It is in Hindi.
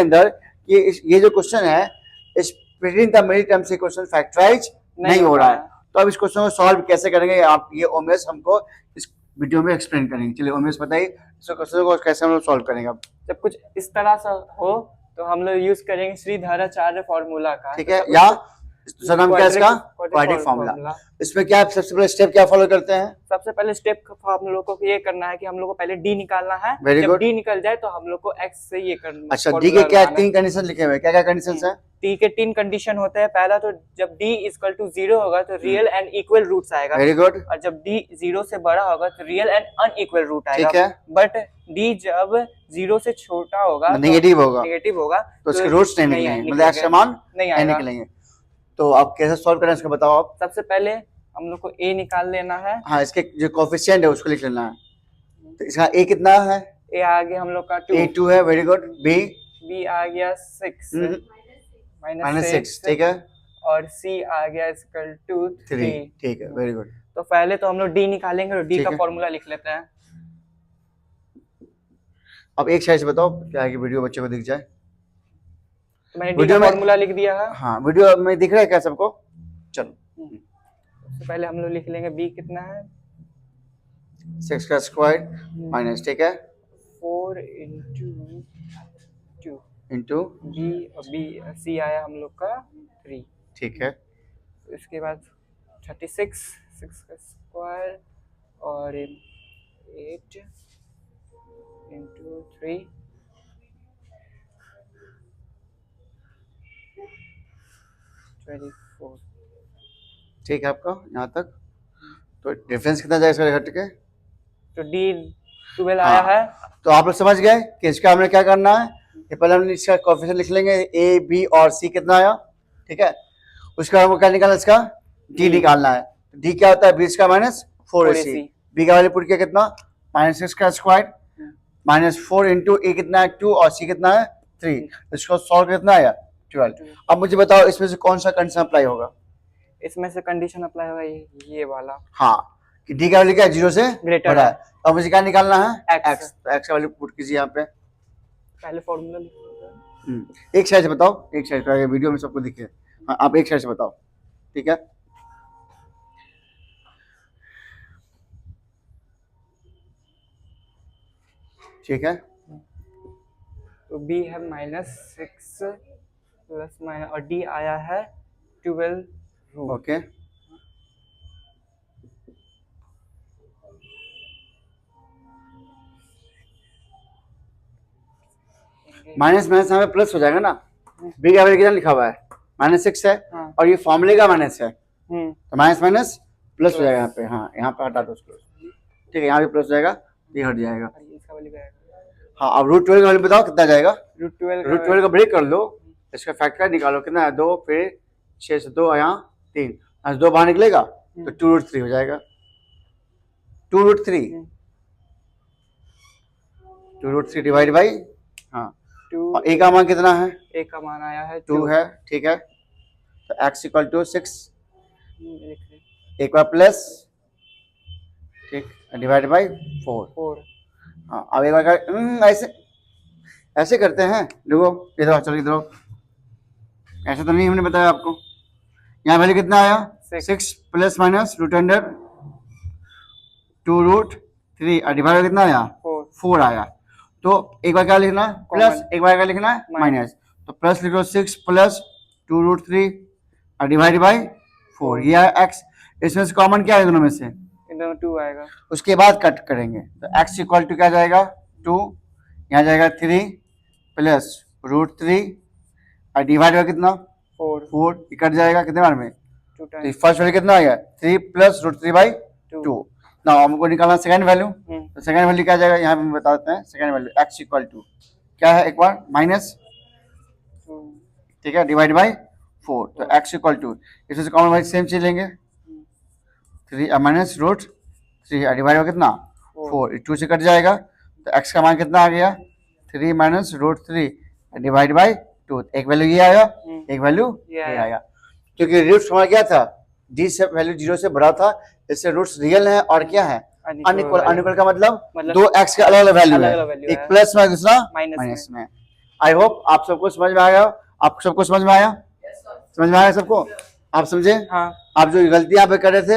अंदर कि ये जो क्वेश्चन है इस प्रिंटिंग द मिडिल टर्म से क्वेश्चन फैक्टराइज नहीं हो रहा है। तो अब इस क्वेश्चन को सॉल्व कैसे करेंगे आप ये उमेश हमको इस वीडियो में एक्सप्लेन करेंगे। चलिए उमेश बताइए इस क्वेश्चन को कैसे हम लोग सॉल्व करेंगे। अब जब कुछ इस तरह से हो तो हम लोग यूज करेंगे श्रीधराचार्य फॉर्मूला का, ठीक है, या दूसरा नाम क्या है इसका क्वाड्रेटिक फॉर्मूला। इसमें क्या सबसे पहले स्टेप क्या फॉलो करते हैं? सबसे पहले स्टेप हम लोगों को ये करना है कि हम लोग को पहले डी निकालना है। जब डी निकल जाए तो हम लोग को एक्स से ये करना। अच्छा, डी के क्या 3 कंडीशन लिखे हुए हैं, क्या क्या कंडीशंस हैं? डी के 3 कंडीशन होते हैं। पहला तो जब डी इक्वल टू 0 होगा तो रियल एंड इक्वल रूट्स आएगा। Very good. और जब डी 0 से बड़ा होगा तो रियल एंड अनइक्वल रूट आएगा। ठीक है। बट डी जब 0 से छोटा होगा, नेगेटिव होगा, तो उसके रूट्स नहीं निकलेंगे, मतलब एक्स का मान नहीं निकलेंगे। तो आप कैसे सॉल्व करें इसको बताओ आप। सबसे पहले हम लोग को ए निकाल लेना है। हाँ, इसके जो कोएफिशिएंट है उसको लिख लेना है। तो इसका ए कितना है? ए आ गया हम लोग का 2। ए 2 है, वेरी गुड। बी आ गया 6 -6, ठीक है। और सी आ गया इक्वल टू 3, ठीक है, वेरी गुड। तो पहले तो हम लोग डी निकालेंगे और डी का फॉर्मूला लिख लेते हैं। अब एक साइड से बताओ क्या है कि वीडियो बच्चे को दिख जाए। तो मैंने डी का फॉर्मूला लिख दिया है। हाँ, वीडियो में दिख रहा है क्या सबको? चलो सबसे पहले हम लोग लिख लेंगे बी कितना है 6 का स्क्वायर माइनस, ठीक है, 4 into 2 into B, B C आया हम लोग का 3, ठीक है। इसके बाद 36 6 का स्क्वायर और 8 इंटू 3 24, ठीक है आपका यहाँ तक। तो डिफरेंस कितना जाएगा इसका घट के? तो डी 12 आया है। तो आप लोग समझ गए कि इसका हमने क्या करना है। ये पहले हम इसका कोएफिशिएंट लिख लेंगे, ए बी और सी कितना आया, ठीक है। उसका हमको क्या निकालना है, इसका डी निकालना है। डी क्या होता है 20 का -4ac। बी का वैल्यू पुट किया कितना -6 का स्क्वायर -4 इंटू ए कितना है 2 और सी कितना है 3। इसको सॉल्व कितना आया 12। अब मुझे बताओ इसमें से कौन सा कंडीशन अप्लाई होगा? इसमें से कंडीशन अप्लाई होगा ये वाला। हाँ, कि डी का वैल्यू क्या है 0 से ग्रेटर है। अब मुझे क्या निकालना है x। तो x का वैल्यू पुट कीजिए यहाँ पे। पहले फॉर्मूला लिखो। एक साइड से बताओ, एक साइड से, वीडियो में सबको दिखे। हाँ, आप एक साइड से बताओ, ठीक है। ठीक है, तो b है -6 प्लस माइनस और d आया है 12 रूट। ओके, माइनस माइनस यहाँ पे प्लस हो जाएगा ना। बी का वैल्यू कितना लिखा हुआ है -6 है। हाँ। और ये फॉर्मूले का माइनस है, तो माइनस माइनस प्लस हो जाएगा यहाँ पे। हाँ, यहाँ पे हटा दो उसको, ठीक है। यहाँ पे प्लस हो जाएगा, ये हट जाएगा। हाँ, अब √12 का वैल्यू बताओ कितना जाएगा। √12 का ब्रेक कर लो, इसका फैक्टर निकालो कितना है 2, फिर 6 से 2 यहाँ 3, 2 बाहर निकलेगा तो 2√3 हो जाएगा। 2√3 डिवाइड बाई, हाँ, और ए का मान कितना है? ए का मान आया है 2 है, ठीक है। तो x इक्वल टू 6, एक बार प्लस, ठीक, डिवाइड बाई 4। हाँ, अब एक बार ऐसे ऐसे करते हैं। देखो इधर चलो, इधर ऐसा तो नहीं हमने बताया आपको। यहाँ वैल्यू कितना आया 6 प्लस माइनस √100 2√3 और डिवाइड कितना आया 4 आया। तो एक बार क्या लिखना है प्लस, एक बार क्या लिखना है माइनस। तो प्लस लिखो 6 प्लस 2√3 और डिवाइड बाई 4, ये है x। इसमें से कॉमन क्या है दोनों में से? 2 आएगा। उसके बाद कट करेंगे तो x इक्वल टू क्या जाएगा 2, यहाँ जाएगा 3 प्लस √3 और डिवाइड बाई कितना 4 कट जाएगा कितने बार में 2 टाइम। फर्स्ट वैल्यू कितना आ गया 3 प्लस √3 बाई 2। ना हमको निकालना सेकंड वैल्यू, तो सेकंड वैल्यू क्या जाएगा यहाँ पे बता देते हैं। Second value x equal to क्या है, एक बार माइनस, ठीक है, डिवाइड बाई 4। तो x इक्वल टू इसमें से कॉमन बाई सेम चीज लेंगे 3 माइनस √3 डिवाइड बाई कितना 4, 2 से कट जाएगा। तो x का मान कितना आ गया 3 माइनस √3 डिवाइड बाई 2। एक वैल्यू ये आया, एक वैल्यू ये आया, क्योंकि रूट्स हमारा क्या था d से वैल्यू 0 से बड़ा था, इससे रूट्स रियल है और क्या है अनइक्वल। अनइक्वल का मतलब 2x के अलग अलग वैल्यू है, एक प्लस में दूसरा माइनस में। आई होप आप सबको समझ में आया, आप सबको समझ में आया, समझ में आया सबको, आप समझे? हाँ आप जो गलतियां पे कर रहे थे